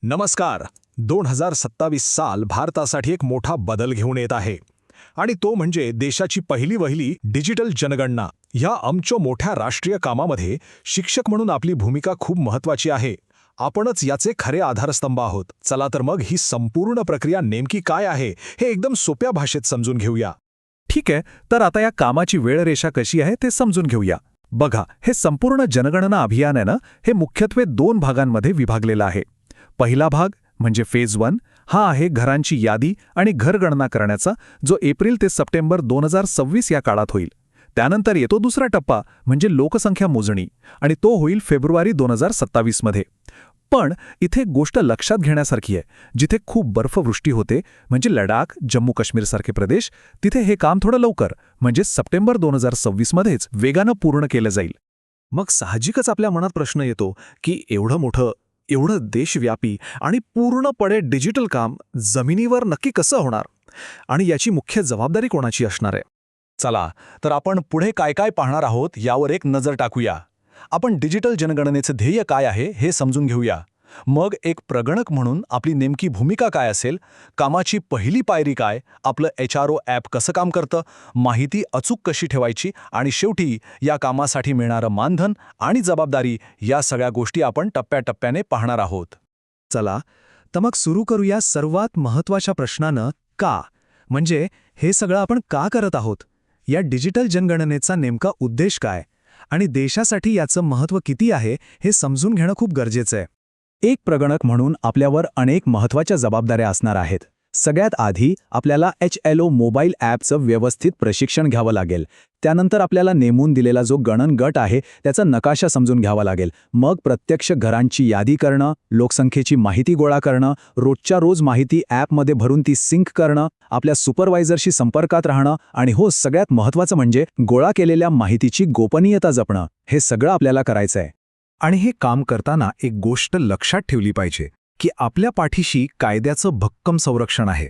नमस्कार. 2027 साल भारतासाठी एक मोठा बदल घेऊन येत आहे आणि तो म्हणजे देशाची पहिली वहिली डिजिटल जनगणना. या आमच्या मोठ्या राष्ट्रीय कामामध्ये शिक्षक म्हणून आपली भूमिका खूप महत्त्वाची आहे. आपणच याचे खरे आधारस्तंभ आहोत. चला तर मग ही संपूर्ण प्रक्रिया नेमकी काय आहे हे एकदम सोप्या भाषेत समजून घेऊया. ठीक आहे, तर आता या कामाची वेळरेषा कशी आहे ते समजून घेऊया. बघा, हे संपूर्ण जनगणना अभियान आहे ना, हे मुख्यत्वे 2 भागांमध्ये विभागलेलं आहे. पहिला भाग म्हणजे फेज 1 हा आहे घरांची यादी आणि घरगणना करण्याचा, जो एप्रिल ते सप्टेंबर 2026 या काळात होईल. त्यानंतर येतो दुसरा टप्पा म्हणजे लोकसंख्या मोजणी, आणि तो होईल फेब्रुवारी 2027 मध्ये. पण इथे गोष्ट लक्षात घेण्यासारखी आहे. जिथे खूप बर्फवृष्टी होते, म्हणजे लडाख, जम्मू काश्मीरसारखे प्रदेश, तिथे हे काम थोडं लवकर म्हणजे सप्टेंबर 2026 मध्येच वेगानं पूर्ण केलं जाईल. मग साहजिकच आपल्या मनात प्रश्न येतो की एवढं मोठं, एवढं देशव्यापी आणि पूर्णपणे डिजिटल काम जमिनीवर नक्की कसं होणार आणि याची मुख्य जबाबदारी कोणाची असणार आहे? चला तर आपण पुढे काय काय पाहणार आहोत यावर एक नजर टाकूया. आपण डिजिटल जनगणनेचं ध्येय काय आहे हे समजून घेऊया. मग एक प्रगणक म्हणून आपली नेमकी भूमिका काय असेल, कामाची पहिली पायरी काय, आपलं HRO ॲप कसं काम करतं, माहिती अचूक कशी ठेवायची आणि शेवटी या कामासाठी मिळणारं मानधन आणि जबाबदारी, या सगळ्या गोष्टी आपण टप्प्याटप्प्याने पाहणार आहोत. चला तर मग सुरू करूया सर्वात महत्त्वाच्या प्रश्नानं, का? म्हणजे हे सगळं आपण का करत आहोत? या डिजिटल जनगणनेचा नेमका उद्देश काय आणि देशासाठी याचं महत्त्व किती आहे हे समजून घेणं खूप गरजेचं आहे. एक प्रगणक म्हणून आपल्यावर अनेक महत्त्वाच्या जबाबदाऱ्या असणार आहेत. सगळ्यात आधी आपल्याला HLO मोबाईल ॲपचं व्यवस्थित प्रशिक्षण घ्यावं लागेल. त्यानंतर आपल्याला नेमून दिलेला जो गणन गट आहे त्याचा नकाशा समजून घ्यावा लागेल. मग प्रत्यक्ष घरांची यादी करणं, लोकसंख्येची माहिती गोळा करणं, रोजच्या रोज माहिती ॲपमध्ये भरून ती सिंक करणं, आपल्या सुपरवायझरशी संपर्कात राहणं आणि सगळ्यात महत्त्वाचं म्हणजे गोळा केलेल्या माहितीची गोपनीयता जपणं, हे सगळं आपल्याला करायचं आहे. आणि हे काम करताना एक गोष्ट लक्षात ठेवली पाहिजे की आपल्या पाठीशी कायद्याचं भक्कम संरक्षण आहे.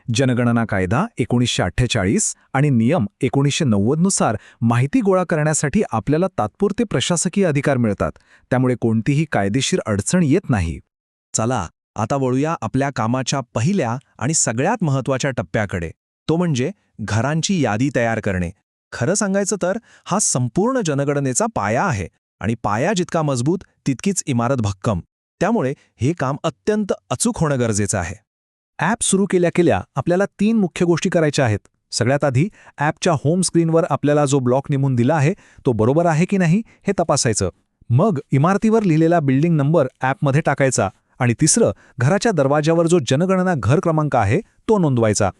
जनगणना कायदा 1948 आणि नियम 1990 नुसार माहिती गोळा करण्यासाठी आपल्याला तात्पुरते प्रशासकीय अधिकार मिळतात. त्यामुळे कोणतीही कायदेशीर अडचण येत नाही. चला आता वळूया आपल्या कामाच्या पहिल्या आणि सगळ्यात महत्त्वाच्या टप्प्याकडे, तो म्हणजे घरांची यादी तयार करणे. खरं सांगायचं तर हा संपूर्ण जनगणनेचा पाया आहे आणि पाया जितका मजबूत तितकीच इमारत भक्कम. त्यामुळे हे काम अत्यंत अचूक होणं गरजेचं आहे. ॲप सुरू केल्या आपल्याला 3 मुख्य गोष्टी करायच्या आहेत. सगळ्यात आधी ॲपच्या होम स्क्रीनवर आपल्याला जो ब्लॉक नेमून दिला आहे तो बरोबर आहे की नाही हे तपासायचं. मग इमारतीवर लिहिलेला बिल्डिंग नंबर ॲपमध्ये टाकायचा आणि तिसरं, घराच्या दरवाजावर जो जनगणना घर क्रमांक आहे तो नोंदवायचा.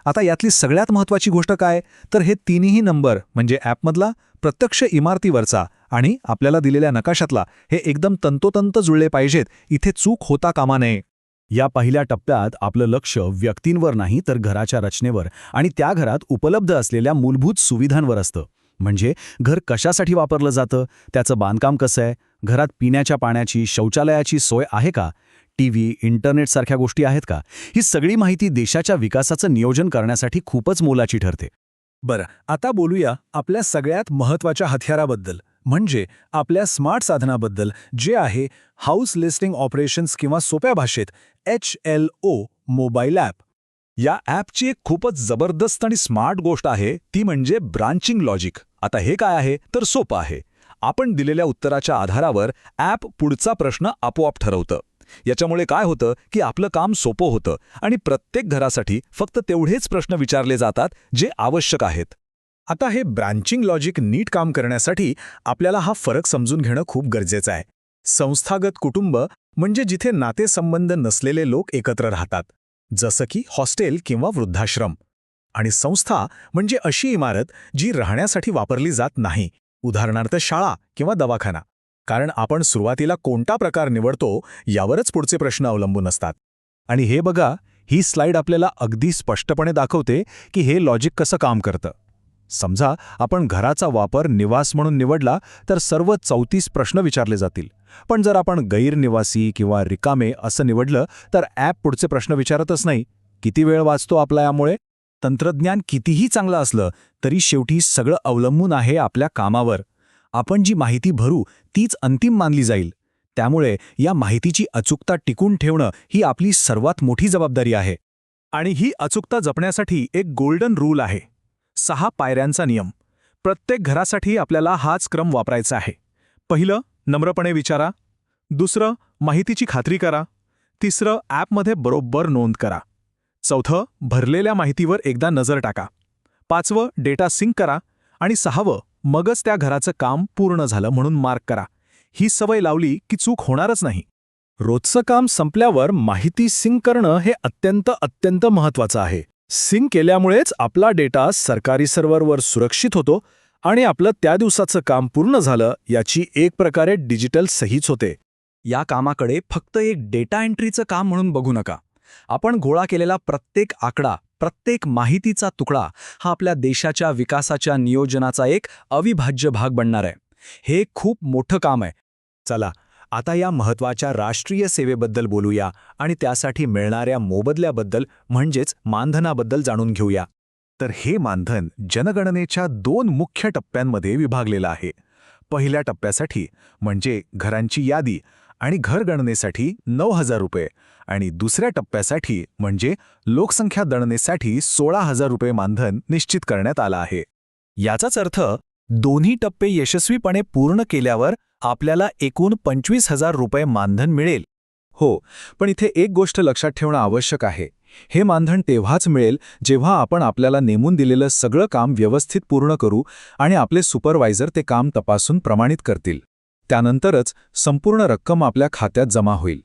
आता यातली सगळ्यात महत्त्वाची गोष्ट काय, तर हे तिन्ही नंबर म्हणजे ॲपमधला, प्रत्यक्ष इमारतीवरचा आणि आपल्याला दिलेल्या नकाशातला हे एकदम तंतोतंत जुळले पाहिजेत. इथे चूक होता कामा नये. या पहिल्या टप्प्यात आपलं लक्ष व्यक्तींवर नाही तर घराच्या रचनेवर आणि त्या घरात उपलब्ध असलेल्या मूलभूत सुविधांवर असतं. म्हणजे घर कशासाठी वापरलं जातं, त्याचं बांधकाम कसं आहे, घरात पिण्याच्या पाण्याची, शौचालयाची सोय आहे का, टीव्ही, इंटरनेटसारख्या गोष्टी आहेत का, ही सगळी माहिती देशाच्या विकासाचं नियोजन करण्यासाठी खूपच मोलाची ठरते. बरं, आता बोलूया आपल्या सगळ्यात महत्त्वाच्या हत्याराबद्दल, म्हणजे आपल्या स्मार्ट साधनाबद्दल, जे आहे हाऊस लिस्टिंग ऑपरेशन्स किंवा सोप्या भाषेत HLO मोबाईल ॲप. या ॲपची एक खूपच जबरदस्त आणि स्मार्ट गोष्ट आहे ती म्हणजे ब्रांचिंग लॉजिक. आता हे काय आहे तर सोपं आहे. आपण दिलेल्या उत्तराच्या आधारावर ॲप पुढचा प्रश्न आपोआप ठरवतं. याच्यामुळे काय होतं की आपलं काम सोपं होतं आणि प्रत्येक घरासाठी फक्त तेवढेच प्रश्न विचारले जातात जे आवश्यक आहेत. आता हे ब्रांचिंग लॉजिक नीट काम करण्यासाठी आपल्याला हा फरक समजून घेणं खूप गरजेचं आहे. संस्थागत कुटुंब म्हणजे जिथे नातेसंबंध नसलेले लोक एकत्र राहतात, जसं की हॉस्टेल किंवा वृद्धाश्रम. आणि संस्था म्हणजे अशी इमारत जी राहण्यासाठी वापरली जात नाही, उदाहरणार्थ शाळा किंवा दवाखाना. कारण आपण सुरुवातीला कोणता प्रकार निवडतो यावरच पुढचे प्रश्न अवलंबून असतात. आणि हे बघा, ही स्लाईड आपल्याला अगदी स्पष्टपणे दाखवते की हे लॉजिक कसं काम करतं. समजा आपण घराचा वापर निवास म्हणून निवडला तर सर्व 34 प्रश्न विचारले जातील. पण जर आपण गैरनिवासी किंवा रिकामे असं निवडलं तर ॲप पुढचे प्रश्न विचारतच नाही. किती वेळ वाचतो आपला यामुळे? तंत्रज्ञान कितीही चांगलं असलं तरी शेवटी सगळं अवलंबून आहे आपल्या कामावर. आपण जी माहिती भरू तीच अंतिम मानली जाईल. त्यामुळे या माहितीची अचूकता टिकून ठेवणं ही आपली सर्वात मोठी जबाबदारी आहे. आणि ही अचूकता जपण्यासाठी एक गोल्डन रूल आहे. 6 पायऱ्यांचा नियम. प्रत्येक घरासाठी आपल्याला हाच क्रम वापरायचा आहे. पहिलं, नम्रपणे विचारा. दुसरं, माहितीची खात्री करा. तिसरं, ॲपमध्ये बरोबर नोंद करा. चौथं, भरलेल्या माहितीवर एकदा नजर टाका. 5वं, डेटा सिंक करा. आणि 6वं, मगच त्या घराचं काम पूर्ण झालं म्हणून मार्क करा. ही सवय लावली की चूक होणारच नाही. रोजचं काम संपल्यावर माहिती सिंक करणं हे अत्यंत महत्त्वाचं आहे. सिंक केल्यामुळेच आपला डेटा सरकारी सर्व्हरवर सुरक्षित होतो आणि आपलं त्या दिवसाचं काम पूर्ण झालं याची एक प्रकारे डिजिटल सहीच होते. या कामाकडे फक्त एक डेटा एंट्रीचं काम म्हणून बघू नका. आपण गोळा केलेला प्रत्येक आकडा, प्रत्येक माहितीचा तुकडा हा आपल्या देशाच्या विकासाच्या नियोजनाचा एक अविभाज्य भाग बनणार आहे. हे खूप मोठं काम आहे. चला, आता या महत्त्वाच्या राष्ट्रीय सेवेबद्दल बोलूया आणि त्यासाठी मिळणाऱ्या मोबदल्याबद्दल म्हणजेच मानधनाबद्दल जाणून घेऊया. तर हे मानधन जनगणनेच्या 2 मुख्य टप्प्यांमध्ये विभागलेलं आहे. पहिल्या टप्प्यासाठी म्हणजे घरांची यादी आणि घर गणनेसाठी 9,000 रुपये आणि दुसऱ्या टप्प्यासाठी म्हणजे लोकसंख्या गणनेसाठी 16,000 रुपये मानधन निश्चित करण्यात आलं आहे. याचाच अर्थ दोन्ही टप्पे यशस्वीपणे पूर्ण केल्यावर आपल्याला एकूण 25,000 रुपये मानधन मिळेल. हो, पण इथे एक गोष्ट लक्षात ठेवणं आवश्यक आहे. हे मानधन तेव्हाच मिळेल जेव्हा आपण आपल्याला नेमून दिलेलं सगळं काम व्यवस्थित पूर्ण करू आणि आपले सुपरवायझर ते काम तपासून प्रमाणित करतील. त्यानंतरच संपूर्ण रक्कम आपल्या खात्यात जमा होईल.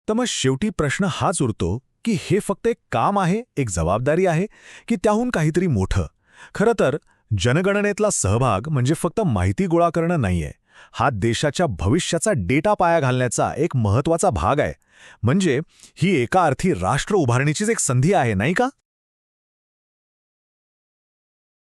तर मग शेवटी प्रश्न हाच उरतो की हे फक्त एक काम आहे, एक जबाबदारी आहे की त्याहून काहीतरी मोठं? खरं तर जनगणनेतला सहभाग म्हणजे फक्त माहिती गोळा करणं नाहीये. हा देशाच्या भविष्याचा डेटा पाया घालण्याचा एक महत्त्वाचा भाग आहे. म्हणजे ही एका अर्थी राष्ट्र उभारणीचीच एक संधी आहे, नाही का?